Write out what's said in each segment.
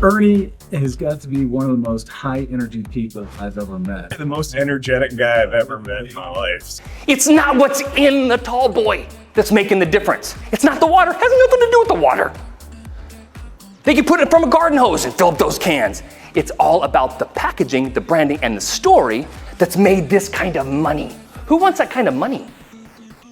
Ernie has got to be one of the most high energy people I've ever met. The most energetic guy I've ever met in my life. It's not what's in the tall boy that's making the difference. It's not the water. It has nothing to do with the water. They can put it from a garden hose and fill up those cans. It's all about the packaging, the branding, and the story that's made this kind of money. Who wants that kind of money?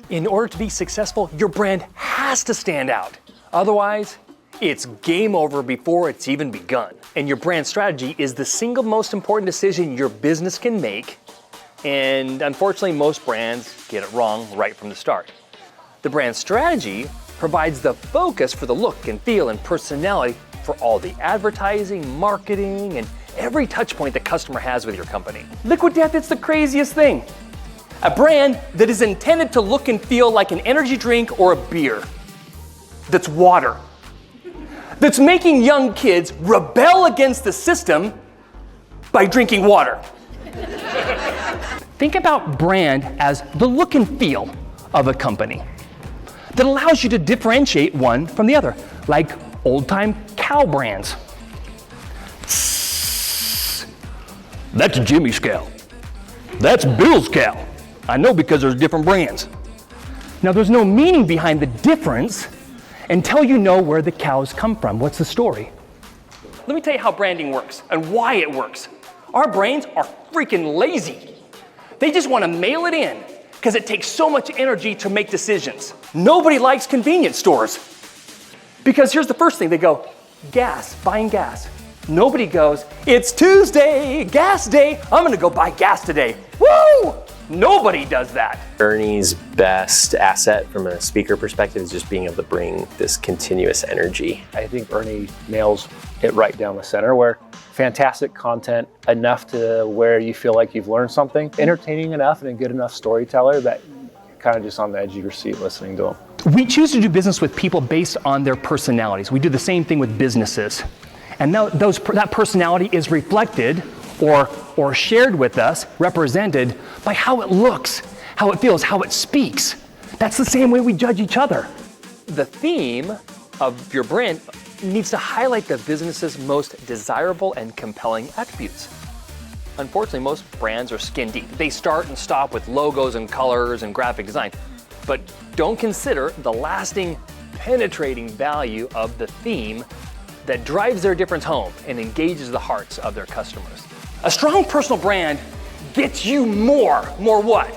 In order to be successful, your brand has to stand out. Otherwise, it's game over before it's even begun. And your brand strategy is the single most important decision your business can make. And unfortunately, most brands get it wrong right from the start. The brand strategy provides the focus for the look and feel and personality for all the advertising, marketing, and every touch point the customer has with your company. Liquid Death, it's the craziest thing. A brand that is intended to look and feel like an energy drink or a beer. That's water. That's making young kids rebel against the system by drinking water. Think about brand as the look and feel of a company that allows you to differentiate one from the other, like old-time cow brands. That's Jimmy's cow. That's Bill's cow. I know because there's different brands. Now, there's no meaning behind the difference until you know where the cows come from. What's the story? Let me tell you how branding works and why it works. Our brains are freaking lazy. They just want to mail it in because it takes so much energy to make decisions. Nobody likes convenience stores because here's the first thing they go, gas, buying gas. Nobody goes, it's Tuesday, gas day, I'm gonna go buy gas today. Woo! Nobody does that. Ernie's best asset from a speaker perspective is just being able to bring this continuous energy. I think Ernie nails it right down the center where fantastic content, enough to where you feel like you've learned something, entertaining enough and a good enough storyteller that you're kind of just on the edge of your seat listening to him. We choose to do business with people based on their personalities. We do the same thing with businesses. And that personality is reflected or shared with us, represented by how it looks, how it feels, how it speaks. That's the same way we judge each other. The theme of your brand needs to highlight the business's most desirable and compelling attributes. Unfortunately, most brands are skin deep. They start and stop with logos and colors and graphic design, but don't consider the lasting, penetrating value of the theme that drives their difference home and engages the hearts of their customers. A strong personal brand gets you more what?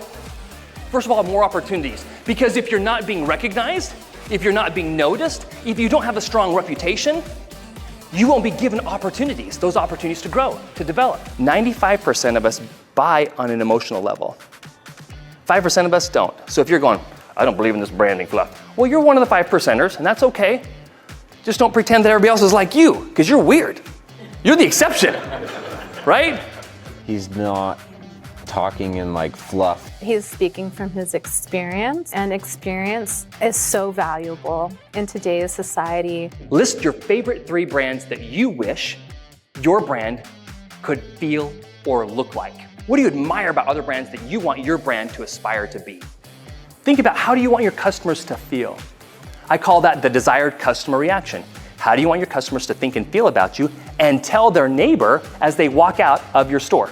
First of all, more opportunities. Because if you're not being recognized, if you're not being noticed, if you don't have a strong reputation, you won't be given opportunities, those opportunities to grow, to develop. 95% of us buy on an emotional level. 5% of us don't. So if you're going, I don't believe in this branding fluff. Well, you're one of the 5%ers, and that's okay. Just don't pretend that everybody else is like you, because you're weird. You're the exception, right? He's not talking in like fluff. He's speaking from his experience, and experience is so valuable in today's society. List your favorite 3 brands that you wish your brand could feel or look like. What do you admire about other brands that you want your brand to aspire to be? Think about how do you want your customers to feel? I call that the desired customer reaction. How do you want your customers to think and feel about you and tell their neighbor as they walk out of your store?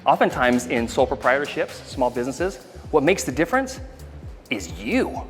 Oftentimes in sole proprietorships, small businesses, what makes the difference is you.